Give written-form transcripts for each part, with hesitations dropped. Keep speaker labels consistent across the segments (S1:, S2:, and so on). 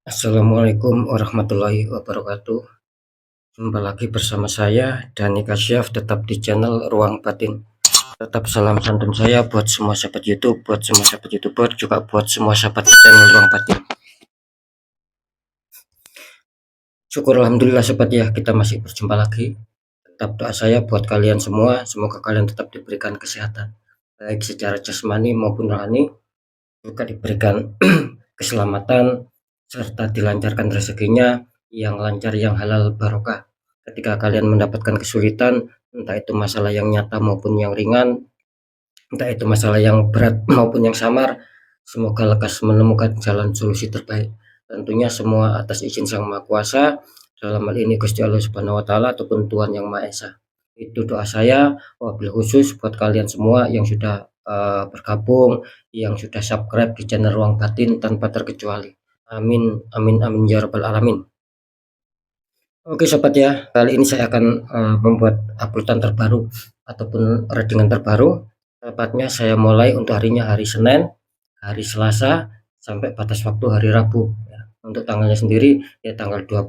S1: Assalamualaikum warahmatullahi wabarakatuh. Jumpa lagi bersama saya Dani Kasyaf, tetap di channel Ruang Batin. Tetap salam santun saya buat semua sahabat YouTube, buat semua sahabat YouTuber, juga buat semua sahabat channel Ruang Batin. Syukur alhamdulillah sahabat ya, kita masih berjumpa lagi. Tetap doa saya buat kalian semua, semoga kalian tetap diberikan kesehatan, baik secara jasmani maupun rohani, juga diberikan keselamatan serta dilancarkan rezekinya yang lancar, yang halal barokah. Ketika kalian mendapatkan kesulitan, entah itu masalah yang nyata maupun yang ringan, entah itu masalah yang berat maupun yang samar, semoga lekas menemukan jalan solusi terbaik. Tentunya semua atas izin Sang Maha Kuasa, dalam hal ini Gusti Allah Subhanahu wa taala ataupun Tuhan Yang Maha Esa. Itu doa saya, wabil khusus buat kalian semua yang sudah bergabung, yang sudah subscribe di channel Ruang Batin tanpa terkecuali. Amin amin amin ya rabbal alamin. Oke sobat ya, kali ini saya akan membuat uploadan terbaru ataupun readingan terbaru. Tepatnya saya mulai untuk harinya hari Senin, hari Selasa, sampai batas waktu hari Rabu. Ya. Untuk tanggalnya sendiri ya tanggal 12,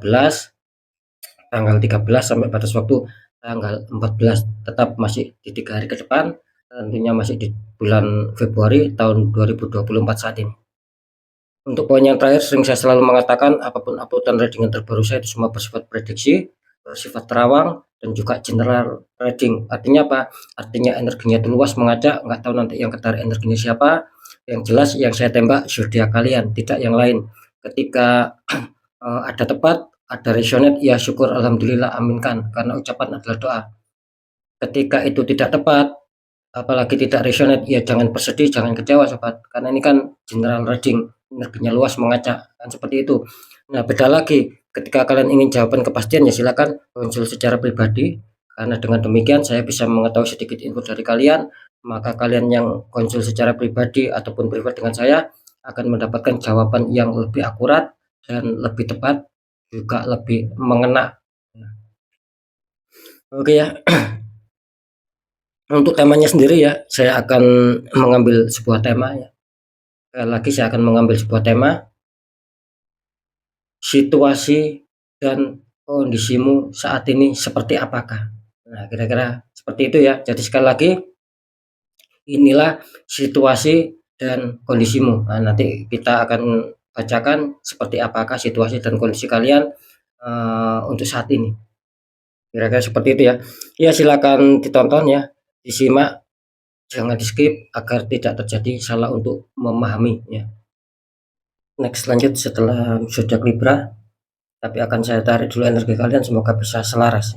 S1: tanggal 13 sampai batas waktu tanggal 14. Tetap masih di 3 hari ke depan, tentunya masih di bulan Februari tahun 2024 saat ini. Untuk poin yang terakhir, sering saya selalu mengatakan apapun uploadan readingan terbaru saya itu semua bersifat prediksi, bersifat terawang, dan juga general reading. Artinya apa? Artinya energinya itu luas mengajak, nggak tahu nanti yang ketarik energinya siapa. Yang jelas yang saya tembak zodiak kalian, tidak yang lain. Ketika ada tepat, ada resonate, ya syukur alhamdulillah aminkan, karena ucapan adalah doa. Ketika itu tidak tepat, apalagi tidak resonate, ya jangan bersedih, jangan kecewa sobat, karena ini kan general reading, energinya luas mengacak, kan seperti itu. Nah beda lagi ketika kalian ingin jawaban kepastian, ya silakan konsul secara pribadi, karena dengan demikian saya bisa mengetahui sedikit info dari kalian, maka kalian yang konsul secara pribadi ataupun privat dengan saya akan mendapatkan jawaban yang lebih akurat dan lebih tepat, juga lebih mengena. Oke ya. Untuk temanya sendiri ya, saya akan mengambil sebuah tema ya. Sekali lagi saya akan mengambil sebuah tema, situasi dan kondisimu saat ini seperti apakah. Nah, kira-kira seperti itu ya. Jadi sekali lagi, inilah situasi dan kondisimu. Nah, nanti kita akan bacakan seperti apakah situasi dan kondisi kalian untuk saat ini. Kira-kira seperti itu ya. Ya silakan ditonton ya, disimak, jangan di skip agar tidak terjadi salah untuk memahami ya. Next lanjut setelah zodiak Libra, tapi akan saya tarik dulu energi kalian, semoga bisa selaras.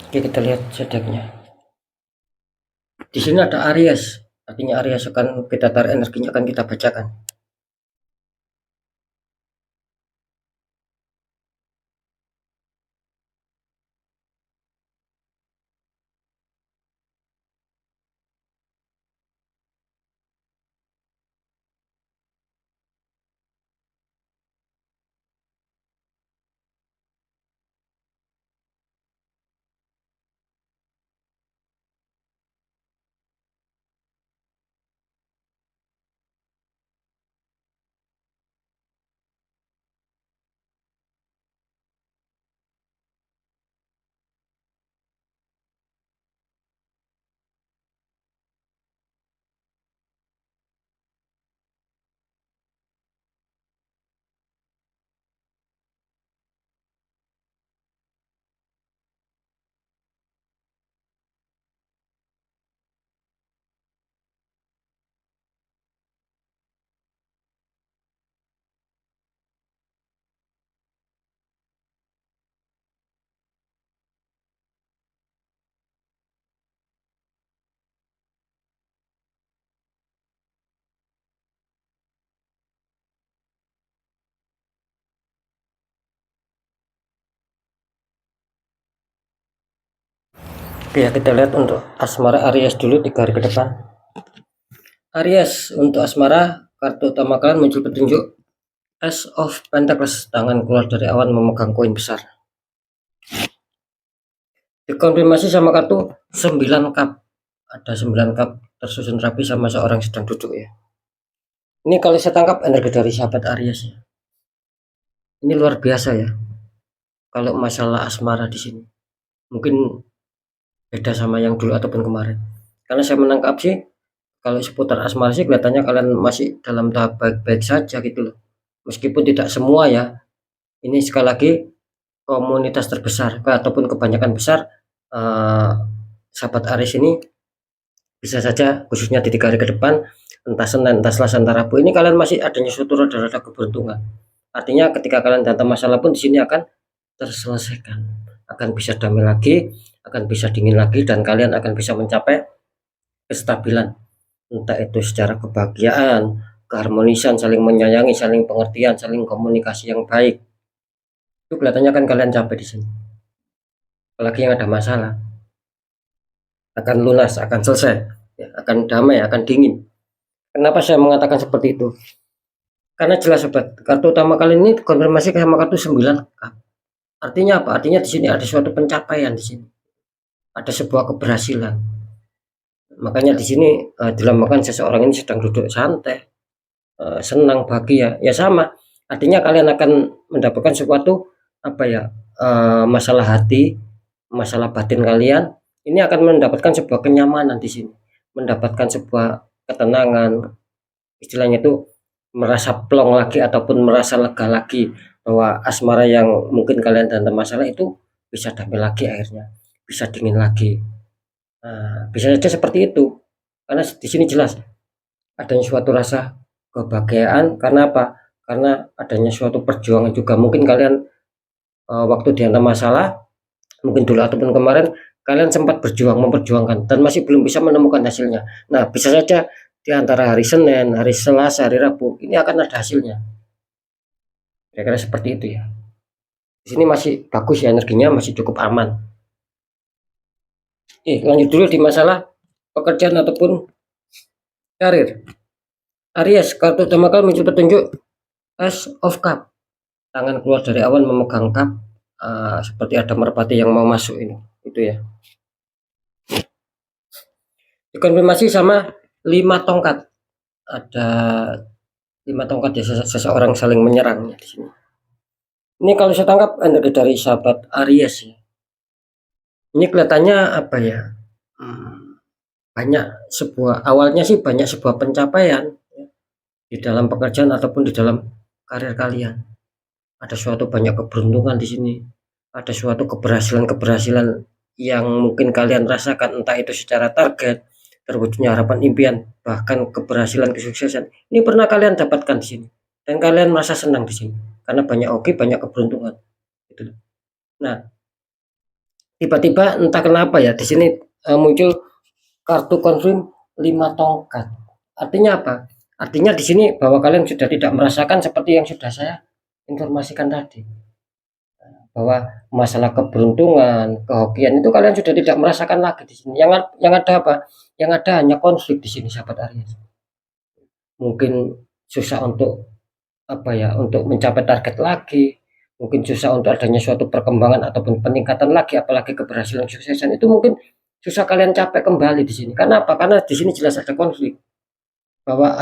S1: Oke, kita lihat zodiaknya. Di sini ada Aries, artinya Aries akan kita tarik energinya, akan kita bacakan. Oke ya, kita lihat untuk asmara Aries dulu 3 hari ke depan. Aries, untuk asmara kartu utama kalian muncul petunjuk Ace of Pentacles, tangan keluar dari awan memegang koin besar. Dikonfirmasi sama kartu 9 cup, ada 9 cup tersusun rapi sama seorang sedang duduk ya. Ini kalau saya tangkap energi dari sahabat Aries ya. Ini luar biasa ya. Kalau masalah asmara di sini mungkin beda sama yang dulu ataupun kemarin. Karena saya menangkap sih kalau seputar asmara sih kelihatannya kalian masih dalam tahap baik-baik saja gitu loh. Meskipun tidak semua ya. Ini sekali lagi komunitas terbesar ataupun kebanyakan besar sahabat Aries ini bisa saja khususnya di 3 hari ke depan, entah Senin, entah Selasa, entah Rabu, ini kalian masih adanya suatu roda-roda keberuntungan. Artinya ketika kalian datang masalah pun di sini akan terselesaikan, akan bisa damai lagi, akan bisa dingin lagi, dan kalian akan bisa mencapai kestabilan, entah itu secara kebahagiaan, keharmonisan, saling menyayangi, saling pengertian, saling komunikasi yang baik. Itu kelihatannya kan kalian capai di sini. Apalagi yang ada masalah akan lunas, akan selesai, ya, akan damai, akan dingin. Kenapa saya mengatakan seperti itu? Karena jelas sobat, kartu utama kali ini konfirmasi sama kartu 9. Artinya apa? Artinya di sini ada suatu pencapaian di sini. Ada sebuah keberhasilan. Makanya di sini dilambangkan seseorang ini sedang duduk santai, senang, bahagia. Ya sama. Artinya kalian akan mendapatkan sesuatu apa ya? Masalah hati, masalah batin kalian ini akan mendapatkan sebuah kenyamanan di sini, mendapatkan sebuah ketenangan, istilahnya itu merasa plong lagi ataupun merasa lega lagi bahwa asmara yang mungkin kalian dalam masalah itu bisa damai lagi, akhirnya bisa dingin lagi. Nah, bisa saja seperti itu karena di sini jelas adanya suatu rasa kebahagiaan. Karena apa? Karena adanya suatu perjuangan juga. Mungkin kalian waktu dihantam masalah, mungkin dulu ataupun kemarin kalian sempat berjuang, memperjuangkan dan masih belum bisa menemukan hasilnya. Nah, bisa saja di antara hari Senin, hari Selasa, hari Rabu ini akan ada hasilnya. Kira-kira seperti itu ya. Di sini masih bagus ya, energinya masih cukup aman. Lanjut dulu di masalah pekerjaan ataupun karir. Aries, kartu utama kalian muncul petunjuk Ace of Cup, tangan keluar dari awan memegang cup, seperti ada merpati yang mau masuk ini, itu ya. Dikonfirmasi sama 5 tongkat, ada 5 tongkat ya, seseorang saling menyerang ya di sini. Ini kalau saya tangkap energi dari sahabat Aries ya. Ini kelihatannya apa ya? Banyak sebuah awalnya sih banyak sebuah pencapaian ya, di dalam pekerjaan ataupun di dalam karir kalian. Ada suatu banyak keberuntungan di sini. Ada suatu keberhasilan-keberhasilan yang mungkin kalian rasakan, entah itu secara target, terwujudnya harapan impian, bahkan keberhasilan kesuksesan. Ini pernah kalian dapatkan di sini dan kalian merasa senang di sini karena banyak hoki, banyak keberuntungan. Gitu. Nah, tiba-tiba entah kenapa ya di sini muncul kartu konfirm 5 tongkat. Artinya apa? Artinya di sini bahwa kalian sudah tidak merasakan seperti yang sudah saya informasikan tadi. Bahwa masalah keberuntungan, kehokian itu kalian sudah tidak merasakan lagi di sini. Yang ada apa? Yang ada hanya konflik di sini sahabat Aries. Mungkin susah untuk apa ya? Untuk mencapai target lagi. Mungkin susah untuk adanya suatu perkembangan ataupun peningkatan lagi, apalagi keberhasilan kesuksesan itu mungkin susah kalian capai kembali di sini. Karena apa? Karena di sini jelas ada konflik. Bahwa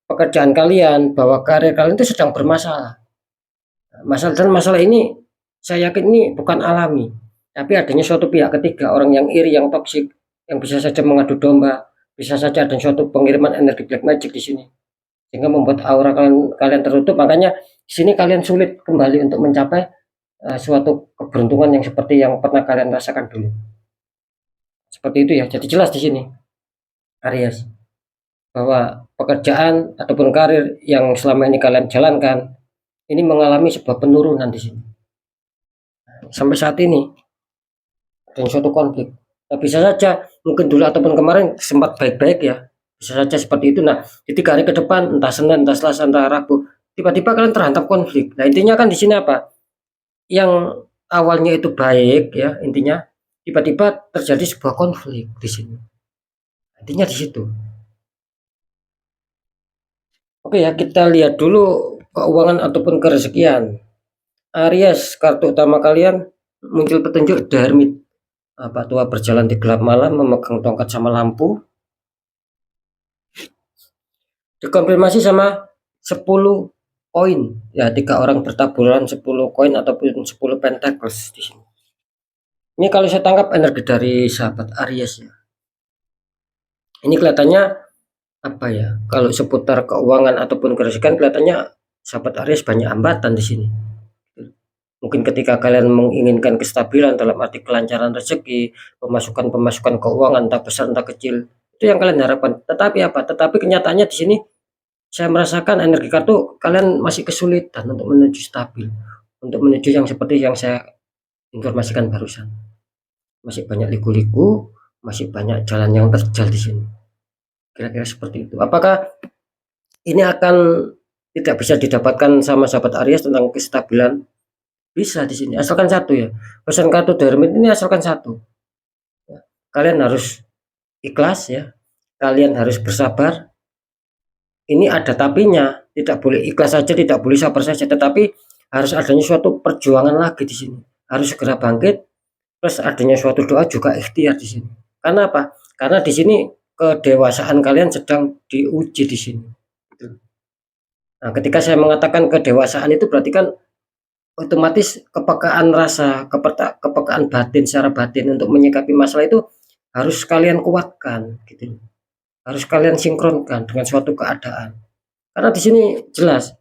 S1: pekerjaan kalian, bahwa karir kalian itu sedang bermasalah. Masalah ini saya yakin ini bukan alami, tapi adanya suatu pihak ketiga, orang yang iri, yang toksik, yang bisa saja mengadu domba, bisa saja ada suatu pengiriman energi black magic di sini, sehingga membuat aura kalian tertutup. Makanya di sini kalian sulit kembali untuk mencapai suatu keberuntungan yang seperti yang pernah kalian rasakan dulu. Seperti itu ya. Jadi jelas di sini Aries bahwa pekerjaan ataupun karir yang selama ini kalian jalankan ini mengalami sebuah penurunan di sini. Sampai saat ini dan suatu konflik. Nah, bisa saja mungkin dulu ataupun kemarin sempat baik-baik ya, bisa saja seperti itu. Nah, di 3 hari ke depan, entah Senin, entah Selasa, entah Rabu, tiba-tiba kalian terhantam konflik. Nah, intinya kan di sini apa? Yang awalnya itu baik ya, intinya tiba-tiba terjadi sebuah konflik di sini. Intinya di situ. Oke ya, kita lihat dulu keuangan ataupun kerezekian. Aries, kartu utama kalian muncul petunjuk The Hermit. Pak tua berjalan di gelap malam memegang tongkat sama lampu. Dikonfirmasi sama 10 koin. Ya, 3 orang bertaburan 10 koin ataupun 10 pentacles di sini. Ini kalau saya tangkap energi dari sahabat Aries ya. Ini kelihatannya apa ya? Kalau seputar keuangan ataupun kerezekian kelihatannya sahabat Aries banyak hambatan di sini. Mungkin ketika kalian menginginkan kestabilan dalam arti kelancaran rezeki, pemasukan keuangan entah besar entah kecil, itu yang kalian harapkan. Tetapi apa? Tetapi kenyataannya di sini saya merasakan energi kartu kalian masih kesulitan untuk menuju stabil, untuk menuju yang seperti yang saya informasikan barusan. Masih banyak liku-liku, masih banyak jalan yang terjal di sini. Kira-kira seperti itu. Apakah ini akan tidak bisa didapatkan sama sahabat Aries tentang kestabilan? Bisa di sini, asalkan satu ya. Pesan kartu Hermit ini asalkan satu. Kalian harus ikhlas ya. Kalian harus bersabar. Ini ada tapinya, tidak boleh ikhlas saja, tidak boleh sabar saja, tetapi harus adanya suatu perjuangan lagi di sini. Harus segera bangkit, plus adanya suatu doa juga ikhtiar di sini. Karena apa? Karena di sini kedewasaan kalian sedang diuji di sini. Nah, ketika saya mengatakan kedewasaan itu berarti kan otomatis kepekaan rasa, kepekaan batin secara batin untuk menyikapi masalah itu harus kalian kuatkan gitu. Harus kalian sinkronkan dengan suatu keadaan. Karena di sini jelas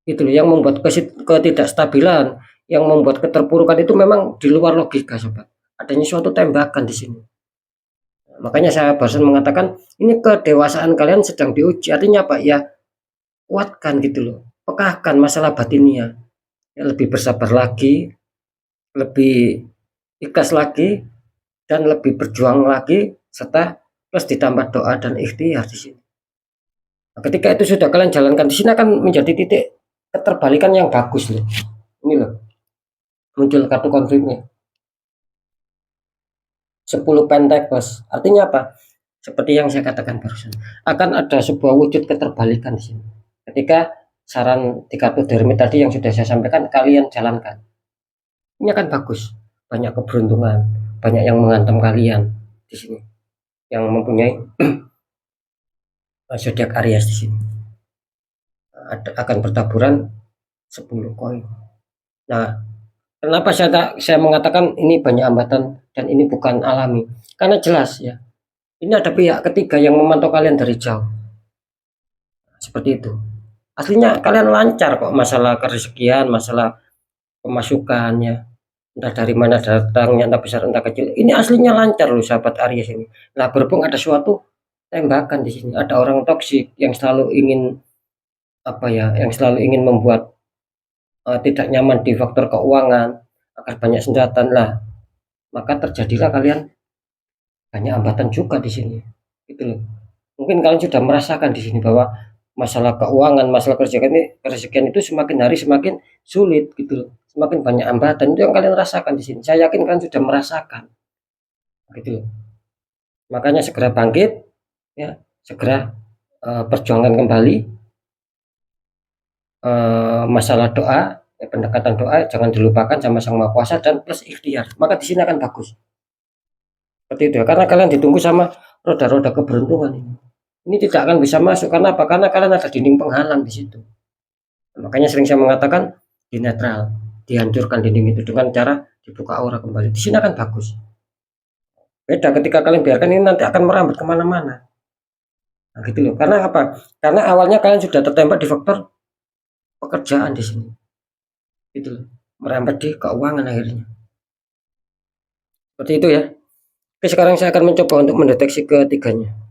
S1: itu yang membuat ketidakstabilan, yang membuat keterpurukan itu memang di luar logika, sobat. Adanya suatu tembakan di sini. Makanya saya barusan mengatakan ini kedewasaan kalian sedang diuji. Artinya apa? Ya kuatkan gitu loh. Pekahkan masalah batinnya. Ya, lebih bersabar lagi, lebih ikhlas lagi, dan lebih berjuang lagi, serta plus ditambah doa dan ikhtiar di sini. Nah, ketika itu sudah kalian jalankan di sini akan menjadi titik keterbalikan yang bagus loh. Ini loh, muncul kartu konfliknya. 10 pentacles. Artinya apa? Seperti yang saya katakan barusan, akan ada sebuah wujud keterbalikan di sini. Ketika saran di kartu Hermit tadi yang sudah saya sampaikan kalian jalankan, ini akan bagus. Banyak keberuntungan, banyak yang menghantam kalian di sini. Yang mempunyai zodiak Aries di sini. Akan bertaburan 10 koin. Nah, kenapa saya mengatakan ini banyak hambatan dan ini bukan alami? Karena jelas ya, ini ada pihak ketiga yang memantau kalian dari jauh. Seperti itu. Aslinya kalian lancar kok masalah kerezekian, masalah pemasukannya. Entah dari mana datangnya, entah besar entah kecil. Ini aslinya lancar loh sahabat Aries ini. Nah, berhubung ada suatu tembakan di sini, ada orang toksik yang selalu ingin apa ya, yang selalu ingin membuat tidak nyaman di faktor keuangan, akan banyak senjata lah, maka terjadilah kalian banyak hambatan juga di sini. Gitu loh. Mungkin kalian sudah merasakan di sini bahwa masalah keuangan, masalah kerezekian itu semakin hari semakin sulit gitu loh. Semakin banyak hambatan itu yang kalian rasakan di sini. Saya yakin kalian sudah merasakan. Gitu loh. Makanya segera bangkit ya, segera perjuangkan kembali masalah doa, pendekatan doa jangan dilupakan sama Sang Maha Kuasa dan plus ikhtiar. Maka di sini akan bagus. Seperti itu ya. Karena kalian ditunggu sama roda-roda keberuntungan ini. Ini tidak akan bisa masuk karena apa? Karena kalian ada dinding penghalang di situ. Makanya sering saya mengatakan di netral, dihancurkan dinding itu dengan cara dibuka aura kembali. Di sini akan bagus. Beda ketika kalian biarkan ini nanti akan merambat kemana-mana. Nah, gitu loh. Karena apa? Karena awalnya kalian sudah tertembak di faktor pekerjaan di sini. Gitu loh. Merambat di keuangan akhirnya. Seperti itu ya. Oke, sekarang saya akan mencoba untuk mendeteksi ketiganya.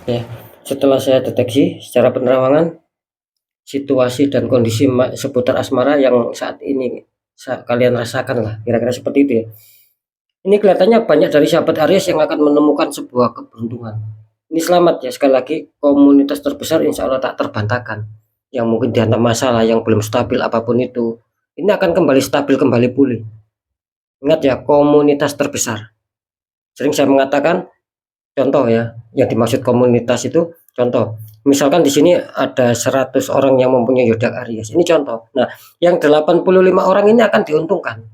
S1: Ya, setelah saya deteksi secara penerawangan, situasi dan kondisi seputar asmara yang saat ini kalian rasakan lah, kira-kira seperti itu ya. Ini kelihatannya banyak dari sahabat Aries yang akan menemukan sebuah keberuntungan. Ini selamat ya, sekali lagi komunitas terbesar insya Allah tak terbantahkan. Yang mungkin dihantam masalah, yang belum stabil apapun itu, ini akan kembali stabil, kembali pulih. Ingat ya, komunitas terbesar. Sering saya mengatakan, contoh ya, yang dimaksud komunitas itu, contoh. Misalkan di sini ada 100 orang yang mempunyai zodiak Aries. Ini contoh. Nah, yang 85 orang ini akan diuntungkan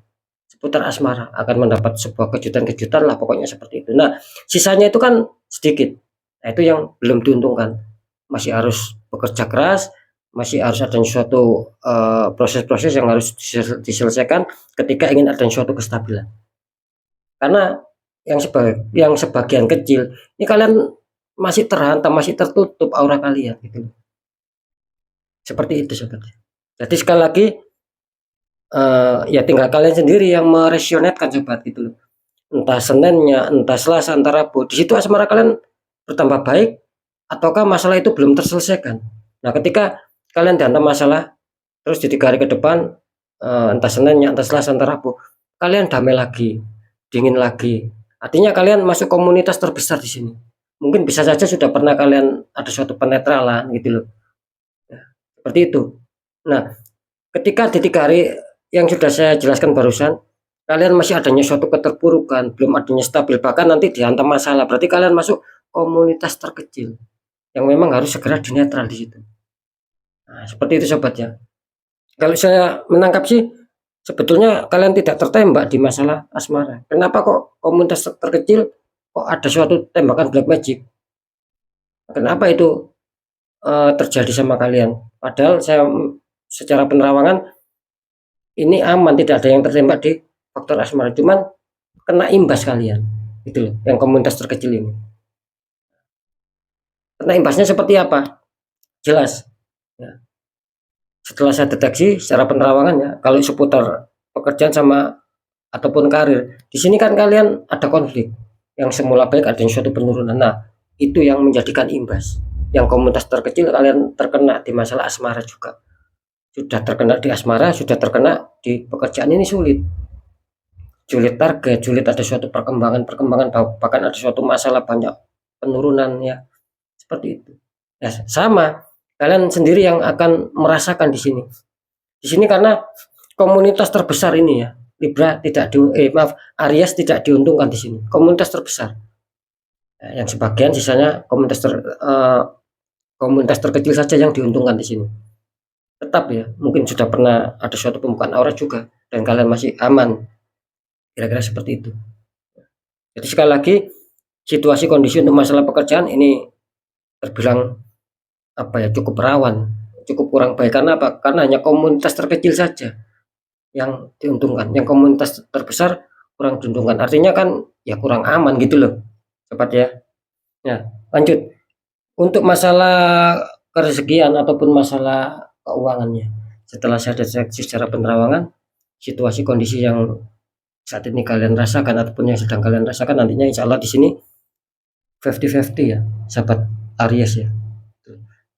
S1: seputar asmara, akan mendapat sebuah kejutan-kejutan lah, pokoknya seperti itu. Nah, sisanya itu kan sedikit. Nah, itu yang belum diuntungkan. Masih harus bekerja keras, masih harus ada suatu proses-proses yang harus diselesaikan ketika ingin ada suatu kestabilan. Karena yang sebagian kecil ini kalian masih terhantam, masih tertutup aura kalian gitu. Seperti itu sobat. Jadi sekali lagi ya tinggal kalian sendiri yang meresionetkan sobat gitu loh. Entah Seninnya, entah Selasa, entah Rabu. Di situ asmara kalian bertambah baik ataukah masalah itu belum terselesaikan. Nah, ketika kalian dihantam masalah terus di 3 hari ke depan entah Seninnya, entah Selasa, entah Rabu, kalian damai lagi, dingin lagi. Artinya kalian masuk komunitas terbesar di sini. Mungkin bisa saja sudah pernah kalian ada suatu penetralan gitu loh. Ya, seperti itu. Nah, ketika di 3 hari yang sudah saya jelaskan barusan, kalian masih adanya suatu keterpurukan, belum adanya stabil, bahkan nanti dihantam masalah, berarti kalian masuk komunitas terkecil yang memang harus segera dinetral di situ. Nah, seperti itu sobat ya. Kalau saya menangkap sih, sebetulnya kalian tidak tertembak di masalah asmara. Kenapa kok komunitas terkecil kok ada suatu tembakan black magic? Kenapa itu terjadi sama kalian? Padahal saya secara penerawangan ini aman, tidak ada yang tertembak di faktor asmara, cuman kena imbas kalian. Itu loh, yang komunitas terkecil ini. Kena imbasnya seperti apa? Jelas. Ya. Setelah saya deteksi secara penerawangan ya, kalau seputar pekerjaan sama ataupun karir, di sini kan kalian ada konflik. Yang semula baik ada suatu penurunan. Nah, itu yang menjadikan imbas. Yang komunitas terkecil kalian terkena di masalah asmara juga. Sudah terkena di asmara, sudah terkena di pekerjaan, ini sulit. Sulit target, sulit ada suatu perkembangan, bahkan ada suatu masalah banyak penurunan ya. Seperti itu. Ya, sama. Kalian sendiri yang akan merasakan di sini. Di sini karena komunitas terbesar ini ya, Libra tidak Aries tidak diuntungkan di sini. Komunitas terbesar. Yang sebagian sisanya komunitas terkecil saja yang diuntungkan di sini. Tetap ya, mungkin sudah pernah ada suatu pembukaan aura juga dan kalian masih aman. Kira-kira seperti itu. Jadi sekali lagi, situasi kondisi untuk masalah pekerjaan ini terbilang cukup rawan, cukup kurang baik. Karena apa? Karena hanya komunitas terkecil saja yang diuntungkan, yang komunitas terbesar kurang diuntungkan. Artinya kan ya kurang aman gitu loh sobat ya. Nah, lanjut untuk masalah kerezekian ataupun masalah keuangannya. Setelah saya deteksi secara penerawangan situasi kondisi yang saat ini kalian rasakan ataupun yang sedang kalian rasakan, nantinya insya Allah di sini 50-50 ya sahabat Aries ya.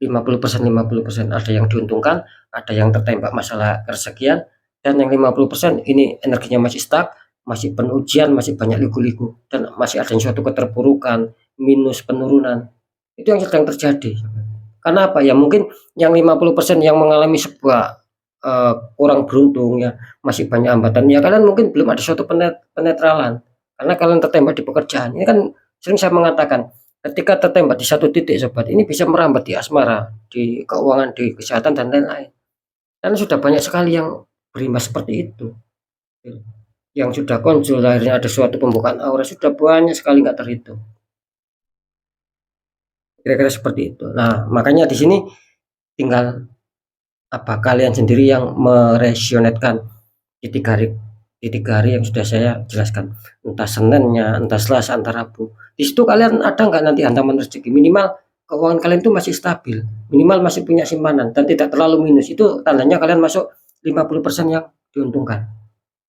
S1: 50% 50%, ada yang diuntungkan, ada yang tertembak masalah kerezekian, dan yang 50% ini energinya masih stuck, masih penuh ujian, masih banyak liku-liku, dan masih ada suatu keterpurukan, minus, penurunan. Itu yang sedang terjadi. Karena apa ya, mungkin yang 50% yang mengalami sebuah kurang beruntung ya, masih banyak hambatan ya, kalian mungkin belum ada suatu penetralan karena kalian tertembak di pekerjaan. Ini kan sering saya mengatakan, ketika tertembak di satu titik sobat, ini bisa merambat di asmara, di keuangan, di kesehatan dan lain-lain. Karena sudah banyak sekali yang berimbas seperti itu. Yang sudah konsul akhirnya ada suatu pembukaan aura, sudah banyak sekali nggak terhitung. Kira-kira seperti itu. Nah, makanya di sini tinggal kalian sendiri yang meresionetkan di 3 hari yang sudah saya jelaskan, entah Seninnya, entah Selasa, entah Rabu. Di situ kalian ada nggak nanti hantaman rezeki, minimal keuangan kalian itu masih stabil, minimal masih punya simpanan dan tidak terlalu minus. Itu tandanya kalian masuk 50% yang diuntungkan.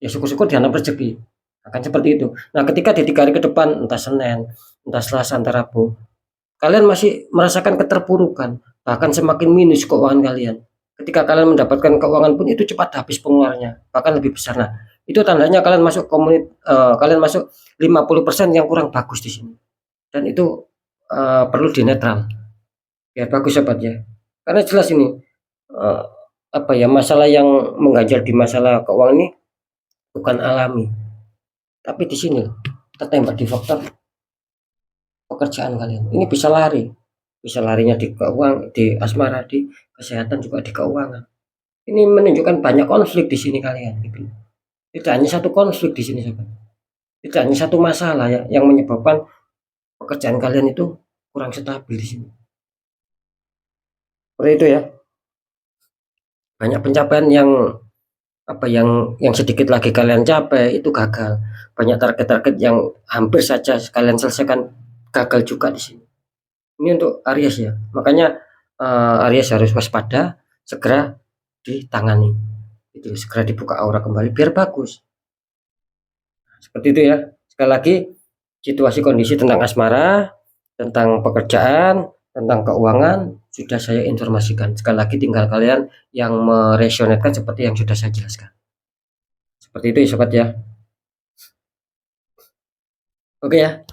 S1: Ya syukur-syukur dihantam rezeki, akan seperti itu. Nah, ketika di 3 hari ke depan, entah Senin, entah Selasa, entah Rabu, kalian masih merasakan keterpurukan, bahkan semakin minus keuangan kalian, Ketika kalian mendapatkan keuangan pun itu cepat habis pengeluarannya, bahkan lebih besar. Nah, itu tandanya kalian masuk kalian masuk 50% yang kurang bagus di sini. Dan itu perlu dinetral biar bagus sobat ya. Karena jelas ini eh, apa ya, masalah yang mengganjal di masalah keuangan ini bukan alami, tapi di sini tertembak di faktor pekerjaan kalian. Ini bisa larinya di keuangan, di asmara, di kesehatan, juga di keuangan. Ini menunjukkan banyak konflik di sini kalian gitu. Tidak hanya satu konflik di sini sobat. Tidak hanya satu masalah ya yang menyebabkan pekerjaan kalian itu kurang stabil di sini. Seperti itu ya. Banyak pencapaian yang yang sedikit lagi kalian capai itu gagal. Banyak target-target yang hampir saja kalian selesaikan gagal juga di sini. Ini untuk Aries ya. Makanya Aries harus waspada, segera ditangani. Itu segera dibuka aura kembali biar bagus. Seperti itu ya. Sekali lagi, situasi kondisi tentang asmara, tentang pekerjaan, tentang keuangan sudah saya informasikan. Sekali lagi tinggal kalian yang meresonetkan seperti yang sudah saya jelaskan. Seperti itu ya sobat ya. Oke ya.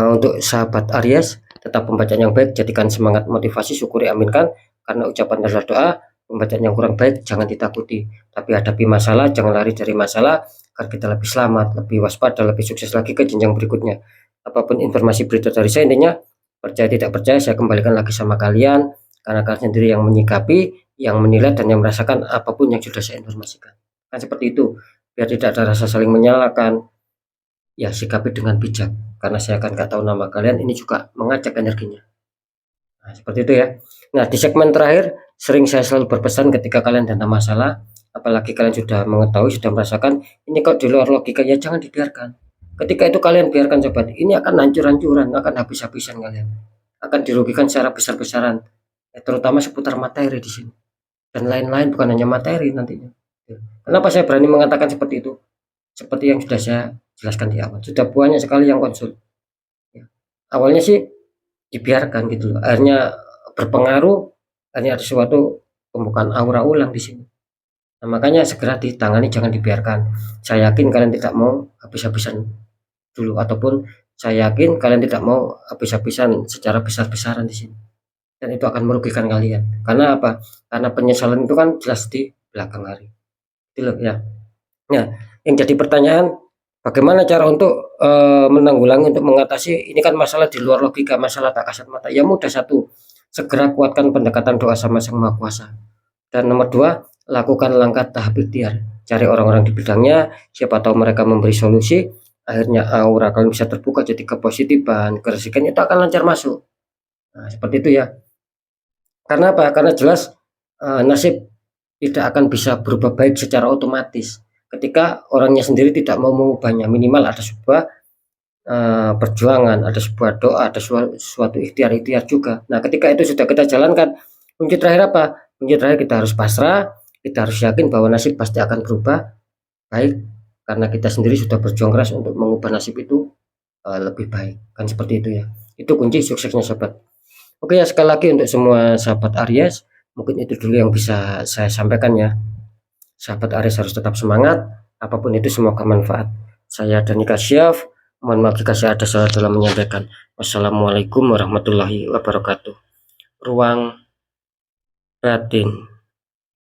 S1: Untuk sahabat Aries, tetap pembacaan yang baik, jadikan semangat, motivasi, syukuri, aminkan. Karena ucapan adalah doa. Pembacaan yang kurang baik jangan ditakuti, tapi hadapi masalah, jangan lari dari masalah, agar kita lebih selamat, lebih waspada, lebih sukses lagi ke jenjang berikutnya. Apapun informasi berita dari saya, intinya percaya tidak percaya saya kembalikan lagi sama kalian, karena kalian sendiri yang menyikapi, yang menilai, dan yang merasakan apapun yang sudah saya informasikan. Kan seperti itu, biar tidak ada rasa saling menyalahkan. Ya, sikapi dengan bijak, karena saya akan nggak tahu nama kalian, ini juga mengajak energinya. Nah, seperti itu ya. Nah, di segmen terakhir, sering saya selalu berpesan ketika kalian ada masalah, apalagi kalian sudah mengetahui, sudah merasakan, ini kok di luar logika, ya jangan dibiarkan. Ketika itu kalian biarkan sobat, ini akan hancur-hancuran, akan habis-habisan kalian. Akan dirugikan secara besar-besaran, ya, terutama seputar materi di sini. Dan lain-lain, bukan hanya materi nantinya. Kenapa saya berani mengatakan seperti itu? Seperti yang sudah saya jelaskan di awal, sudah banyak sekali yang konsul ya. Awalnya sih dibiarkan gitu loh, akhirnya berpengaruh, akhirnya ada suatu pembukaan aura ulang di sini. Nah, makanya segera ditangani, jangan dibiarkan. Saya yakin kalian tidak mau habis-habisan dulu, ataupun saya yakin kalian tidak mau habis-habisan secara besar-besaran di sini, dan itu akan merugikan kalian. Karena apa? Karena penyesalan itu kan jelas di belakang hari itu loh ya. Nah, yang jadi pertanyaan, bagaimana cara untuk menanggulangi, untuk mengatasi ini kan masalah di luar logika, masalah tak kasat mata. Ya mudah, satu, segera kuatkan pendekatan doa sama Sang Maha Kuasa. Dan nomor dua, lakukan langkah tahap ikhtiar. Cari orang-orang di bidangnya, siapa tahu mereka memberi solusi, akhirnya aura kalian bisa terbuka, jadi kepositifan, keresikan itu akan lancar masuk. Nah, seperti itu ya. Karena apa? Karena jelas nasib tidak akan bisa berubah baik secara otomatis ketika orangnya sendiri tidak mau mengubahnya. Minimal ada sebuah perjuangan, ada sebuah doa, ada suatu ikhtiar-ikhtiar juga. Nah, ketika itu sudah kita jalankan, kunci terakhir apa? Kunci terakhir kita harus pasrah, kita harus yakin bahwa nasib pasti akan berubah baik, karena kita sendiri sudah berjuang keras untuk mengubah nasib itu lebih baik. Kan seperti itu ya. Itu kunci suksesnya sobat. Oke ya, sekali lagi untuk semua sahabat Aries, mungkin itu dulu yang bisa saya sampaikan ya. Sahabat Aries harus tetap semangat, apapun itu semoga manfaat. Saya Dani Kasyaf, mohon maaf jika saya ada salah dalam menyampaikan. Wassalamualaikum warahmatullahi wabarakatuh. Ruang batin.